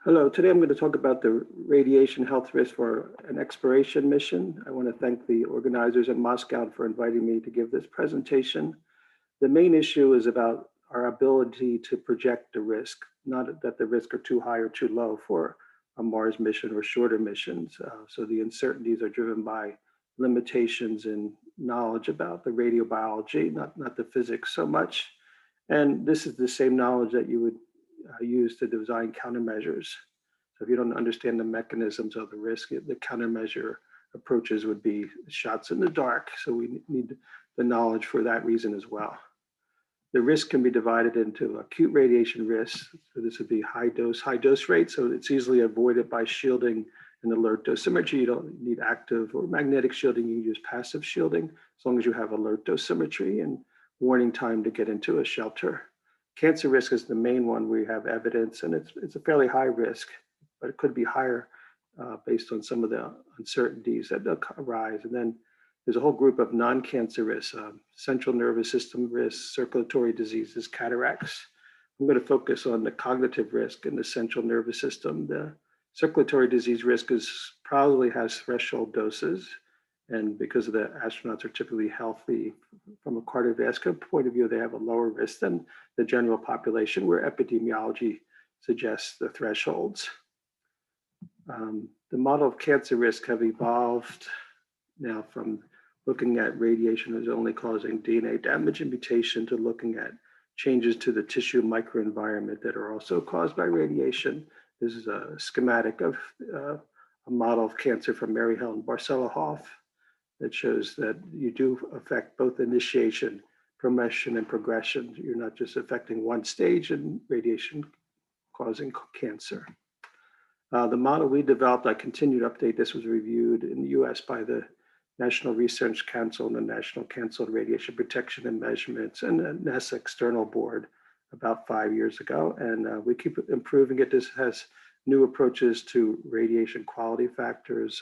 Hello, today I'm going to talk about the radiation health risk for an exploration mission. I want to thank the organizers in Moscow for inviting me to give this presentation. The main issue is about our ability to project the risk, not that the risks are too high or too low for a Mars mission or shorter missions. So the uncertainties are driven by limitations in knowledge about the radiobiology, not the physics so much. And this is the same knowledge that you would use to design countermeasures. So if you don't understand the mechanisms of the risk, the countermeasure approaches would be shots in the dark. So we need the knowledge for that reason as well. The risk can be divided into acute radiation risks. So this would be high dose rate. So it's easily avoided by shielding and alert dosimetry. You don't need active or magnetic shielding. You use passive shielding as long as you have alert dosimetry and warning time to get into a shelter. Cancer risk is the main one where you have evidence, and it's a fairly high risk, but it could be higher based on some of the uncertainties that arise. And then there's a whole group of non-cancer risks, central nervous system risks, circulatory diseases, cataracts. I'm going to focus on the cognitive risk in the central nervous system. The circulatory disease risk probably has threshold doses. And because of the astronauts are typically healthy from a cardiovascular point of view, they have a lower risk than the general population, where epidemiology suggests the thresholds. The model of cancer risk have evolved now from looking at radiation as only causing DNA damage and mutation to looking at changes to the tissue microenvironment that are also caused by radiation. This is a schematic of a model of cancer from Mary Helen Barcelo-Hoff that shows that you do affect both initiation, promotion, and progression. You're not just affecting one stage in radiation causing cancer. The model we developed, I continue to update, this was reviewed in the US by the National Research Council and the National Council on Radiation Protection and Measurements and the NASA External Board about 5 years ago. And we keep improving it. This has new approaches to radiation quality factors,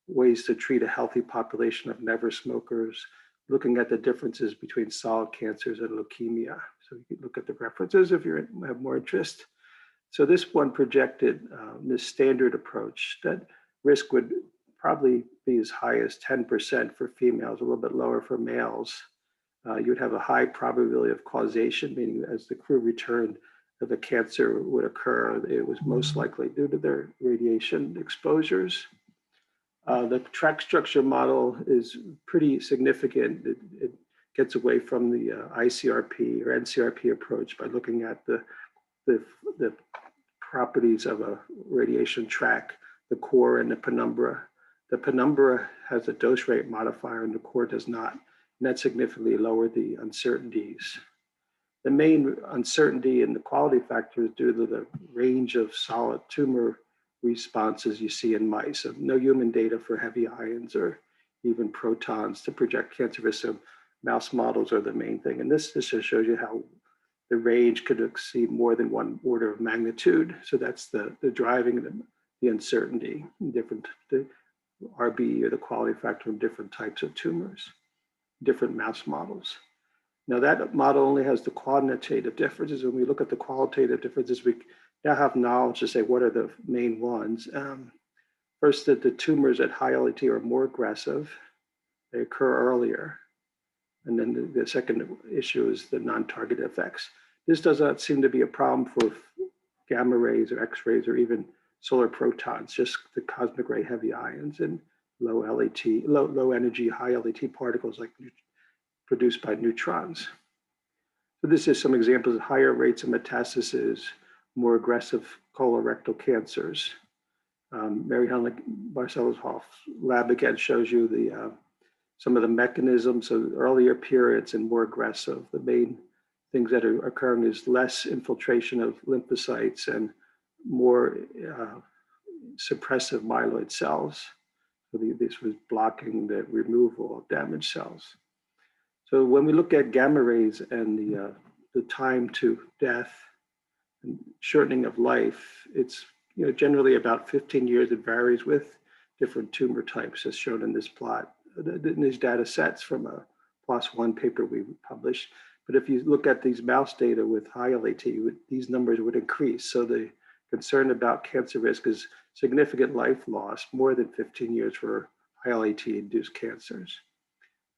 ways to treat a healthy population of never smokers, looking at the differences between solid cancers and leukemia. So you can look at the references if you have more interest. So this one projected this standard approach that risk would probably be as high as 10% for females, a little bit lower for males. You'd have a high probability of causation, meaning as the crew returned, that the cancer would occur, it was most likely due to their radiation exposures. The track structure model is pretty significant. It gets away from the ICRP or NCRP approach by looking at the properties of a radiation track, the core and the penumbra. The penumbra has a dose rate modifier and the core does not, and that significantly lowered the uncertainties. The main uncertainty in the quality factor is due to the range of solid tumor responses you see in mice. So no human data for heavy ions or even protons to project cancer risk. So mouse models are the main thing. And this just shows you how the range could exceed more than one order of magnitude. So that's the driving the uncertainty in different, the RB or the quality factor of different types of tumors, different mouse models. Now that model only has the quantitative differences. When we look at the qualitative differences, we now have knowledge to say what are the main ones. First, that the tumors at high LET are more aggressive. They occur earlier. And then the second issue is the non-target effects. This does not seem to be a problem for gamma rays or X-rays or even solar protons, just the cosmic ray heavy ions and low energy, high LET particles like produced by neutrons. So this is some examples of higher rates of metastasis, more aggressive colorectal cancers. Mary Helen Barcelo-Hoff's lab again shows you some of the mechanisms of earlier periods and more aggressive. The main things that are occurring is less infiltration of lymphocytes and more suppressive myeloid cells. So this was blocking the removal of damaged cells. So when we look at gamma rays and the time to death and shortening of life, it's generally about 15 years. It varies with different tumor types, as shown in this plot. These data sets from a PLOS One paper we published. But if you look at these mouse data with high LAT, these numbers would increase. So the concern about cancer risk is significant life loss, more than 15 years for ILAT-induced cancers.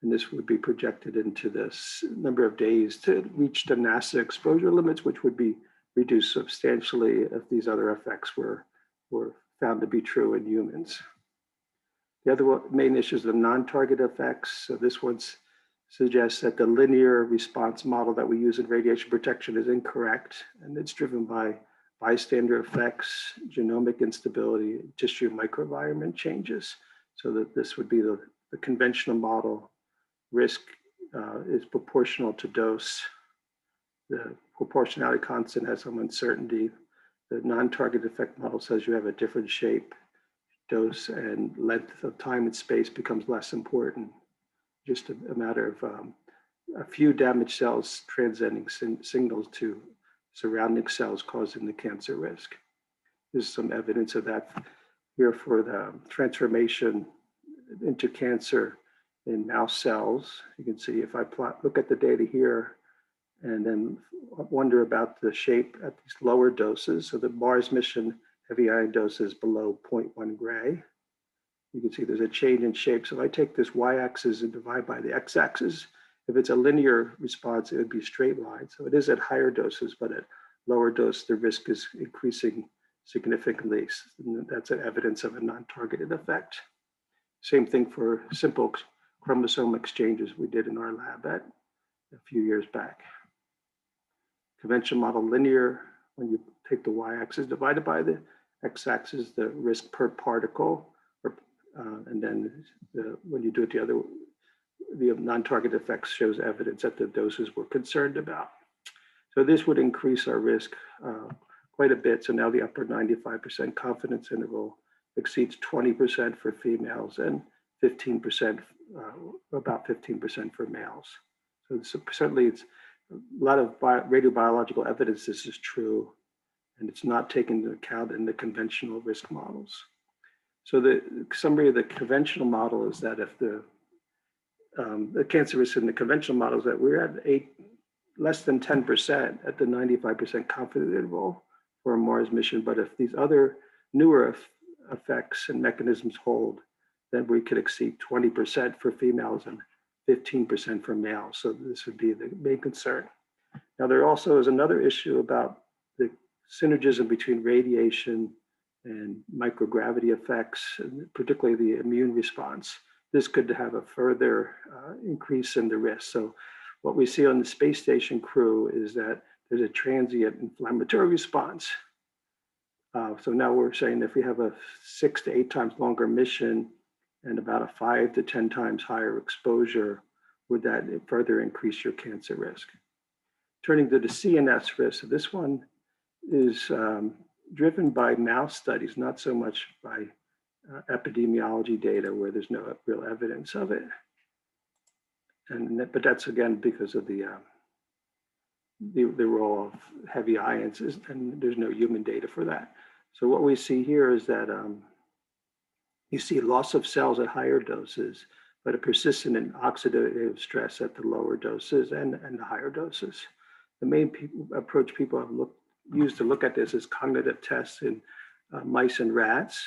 And this would be projected into this number of days to reach the NASA exposure limits, which would be reduced substantially if these other effects were found to be true in humans. The other main issue is the non-target effects. So this one suggests that the linear response model that we use in radiation protection is incorrect, and it's driven by bystander effects, genomic instability, tissue microenvironment changes. So that this would be the conventional model. Risk is proportional to dose. The proportionality constant has some uncertainty. The non-target effect model says you have a different shape. Dose and length of time and space becomes less important. Just a matter of a few damaged cells transcending signals to surrounding cells causing the cancer risk. There's some evidence of that here for the transformation into cancer in mouse cells. You can see if I look at the data here and then wonder about the shape at these lower doses. So the Mars mission heavy ion dose is below 0.1 gray. You can see there's a change in shape. So if I take this y-axis and divide by the x-axis, if it's a linear response, it would be straight line. So it is at higher doses, but at lower dose, the risk is increasing significantly. That's an evidence of a non-targeted effect. Same thing for simple chromosome exchanges we did in our lab at a few years back. Conventional model linear, when you take the y-axis divided by the x-axis, the risk per particle, and then when you do it the non-target effects shows evidence that the doses we're concerned about. So this would increase our risk quite a bit. So now the upper 95% confidence interval exceeds 20% for females and 15%, about 15% for males. So certainly it's a lot of radiobiological evidence this is true, and it's not taken into account in the conventional risk models. So the summary of the conventional model is that if the cancer risk in the conventional model is that we're at less than 10% at the 95% confidence interval for a Mars mission, but if these other newer effects and mechanisms hold, then we could exceed 20% for females and 15% for males. So this would be the main concern. Now there also is another issue about the synergism between radiation and microgravity effects, and particularly the immune response. This could have a further increase in the risk. So what we see on the space station crew is that there's a transient inflammatory response. So now we're saying if we have a 6 to 8 times longer mission and about a 5 to 10 times higher exposure, would that further increase your cancer risk? Turning to the CNS risk, so this one is driven by mouse studies, not so much by epidemiology data where there's no real evidence of it. But that's again because of the role of heavy ions, and there's no human data for that. So what we see here is that you see loss of cells at higher doses, but a persistent and oxidative stress at the lower doses and the higher doses. The main approach people have used to look at this is cognitive tests in mice and rats.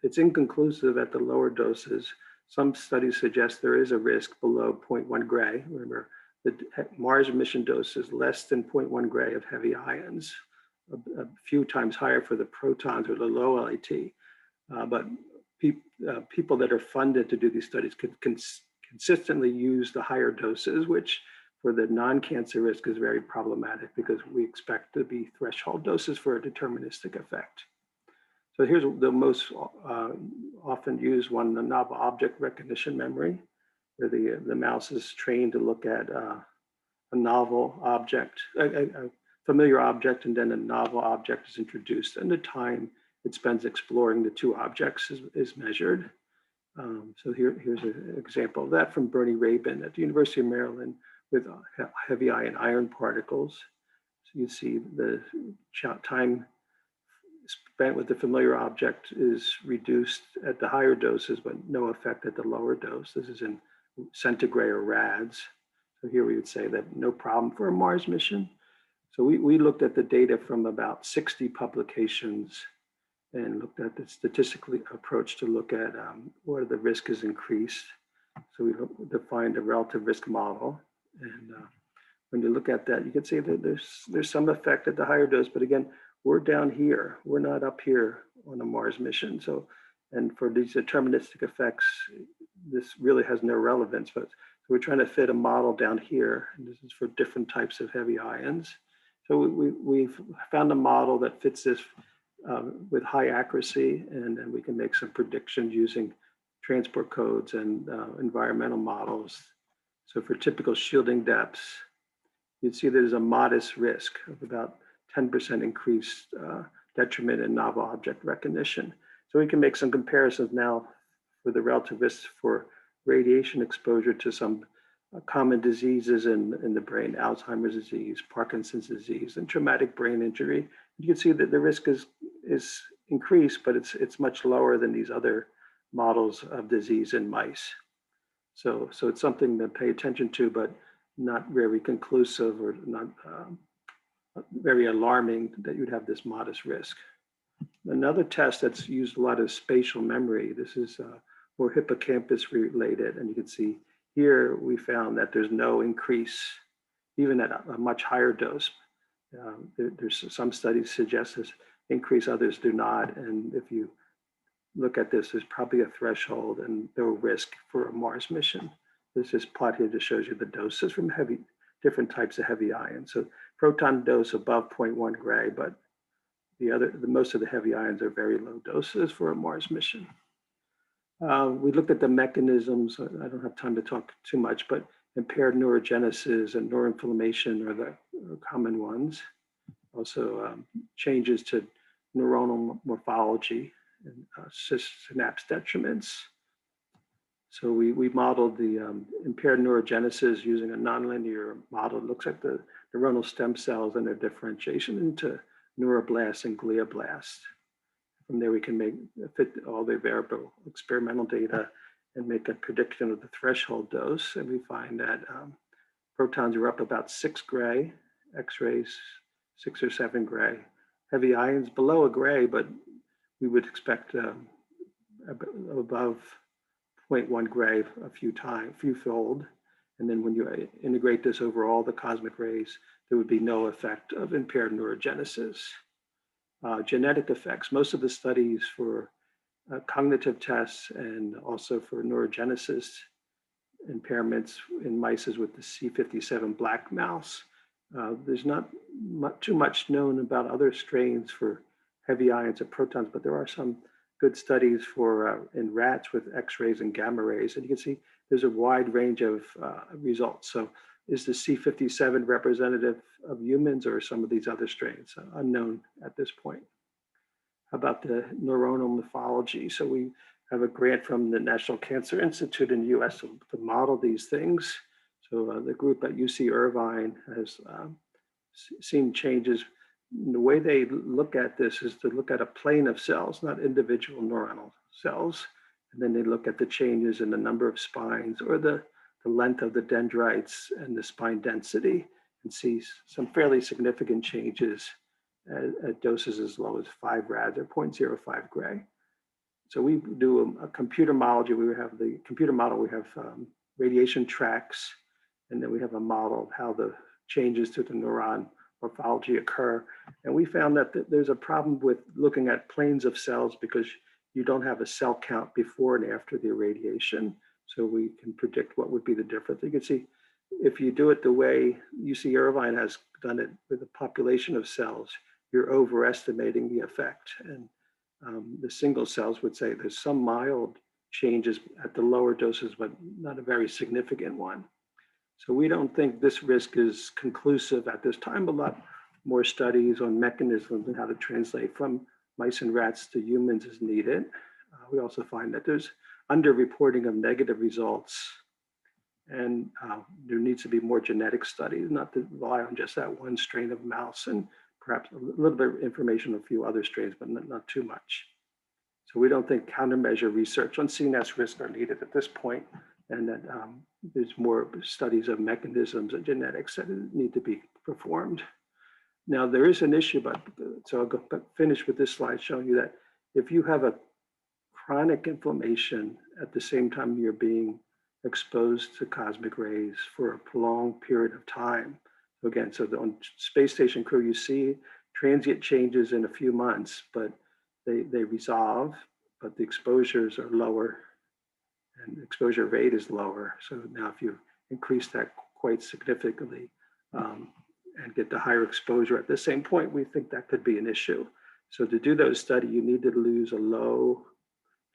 It's inconclusive at the lower doses. Some studies suggest there is a risk below 0.1 gray. Remember, the Mars mission dose is less than 0.1 gray of heavy ions, a few times higher for the protons or the low LAT. But people that are funded to do these studies could consistently use the higher doses, which for the non-cancer risk is very problematic because we expect to be threshold doses for a deterministic effect. So here's the most often used one, the novel object recognition memory, where the mouse is trained to look at a novel object, a familiar object, and then a novel object is introduced, and the time it spends exploring the two objects is measured. So here's an example of that from Bernie Rabin at the University of Maryland with heavy iron particles. So you see the time spent with the familiar object is reduced at the higher doses, but no effect at the lower dose. This is in centigrade or rads. So here we would say that no problem for a Mars mission. So we looked at the data from about 60 publications and looked at the statistical approach to look at where the risk is increased. So we defined a relative risk model. And when you look at that, you can see that there's some effect at the higher dose, but again, we're down here. We're not up here on a Mars mission. So, and for these deterministic effects, this really has no relevance, but so we're trying to fit a model down here. And this is for different types of heavy ions. So we've found a model that fits this with high accuracy, and then we can make some predictions using transport codes and environmental models. So for typical shielding depths, you'd see there's a modest risk of about 10% increased detriment in novel object recognition. So we can make some comparisons now for the relative risk for radiation exposure to some common diseases in the brain, Alzheimer's disease, Parkinson's disease, and traumatic brain injury. You can see that the risk is increased, but it's much lower than these other models of disease in mice. So it's something to pay attention to, but not very conclusive or not very alarming that you'd have this modest risk. Another test that's used a lot is spatial memory. This is more hippocampus related, and you can see here we found that there's no increase, even at a much higher dose. There's some studies suggest this increase, others do not. And if you look at this, there's probably a threshold and no risk for a Mars mission. This is plot here just shows you the doses from different types of heavy ions. So proton dose above 0.1 gray, but most of the heavy ions are very low doses for a Mars mission. We looked at the mechanisms. I don't have time to talk too much, but impaired neurogenesis and neuroinflammation are the common ones. Also changes to neuronal morphology and synapse detriments. So we modeled the impaired neurogenesis using a nonlinear model. It looks at the neuronal stem cells and their differentiation into neuroblasts and glioblasts. From there, we can fit all the variable experimental data and make a prediction of the threshold dose. And we find that protons are up about 6 gray, X-rays 6 or 7 gray, heavy ions below a gray, but we would expect above 0.1 gray a few fold. And then when you integrate this over all the cosmic rays, there would be no effect of impaired neurogenesis. Genetic effects, most of the studies for cognitive tests and also for neurogenesis impairments in mice with the C57 black mouse. There's not too much known about other strains for heavy ions and protons, but there are some good studies for in rats with X-rays and gamma rays. And you can see there's a wide range of results. So is the C57 representative of humans or some of these other strains? Unknown at this point. How about the neuronal mythology? So we have a grant from the National Cancer Institute in the US to model these things. So the group at UC Irvine has seen changes. The way they look at this is to look at a plane of cells, not individual neuronal cells. And then they look at the changes in the number of spines or the length of the dendrites and the spine density and see some fairly significant changes at doses as low as 5 rads or 0.05 gray. So we do a computer model. We have the computer model, we have radiation tracks, and then we have a model of how the changes to the neuron morphology occur. And we found that there's a problem with looking at planes of cells because you don't have a cell count before and after the irradiation. So we can predict what would be the difference. You can see if you do it the way UC Irvine has done it with a population of cells, you're overestimating the effect. And the single cells would say there's some mild changes at the lower doses, but not a very significant one. So we don't think this risk is conclusive at this time. A lot more studies on mechanisms and how to translate from mice and rats to humans is needed. We also find that there's underreporting of negative results, and there needs to be more genetic studies, not to rely on just that one strain of mouse, and perhaps a little bit of information on a few other strains, but not too much. So we don't think countermeasure research on CNS risk are needed at this point, and that there's more studies of mechanisms and genetics that need to be performed. Now there is an issue, but so I'll finish with this slide showing you that if you have a chronic inflammation at the same time you're being exposed to cosmic rays for a prolonged period of time. So again, so on space station crew, you see transient changes in a few months, but they resolve, but the exposures are lower and the exposure rate is lower. So now if you increase that quite significantly and get the higher exposure at the same point, we think that could be an issue. So to do those studies, you need to lose a low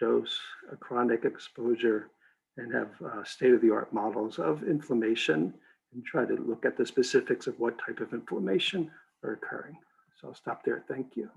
dose, a chronic exposure, and have state-of-the-art models of inflammation and try to look at the specifics of what type of inflammation are occurring. So I'll stop there. Thank you.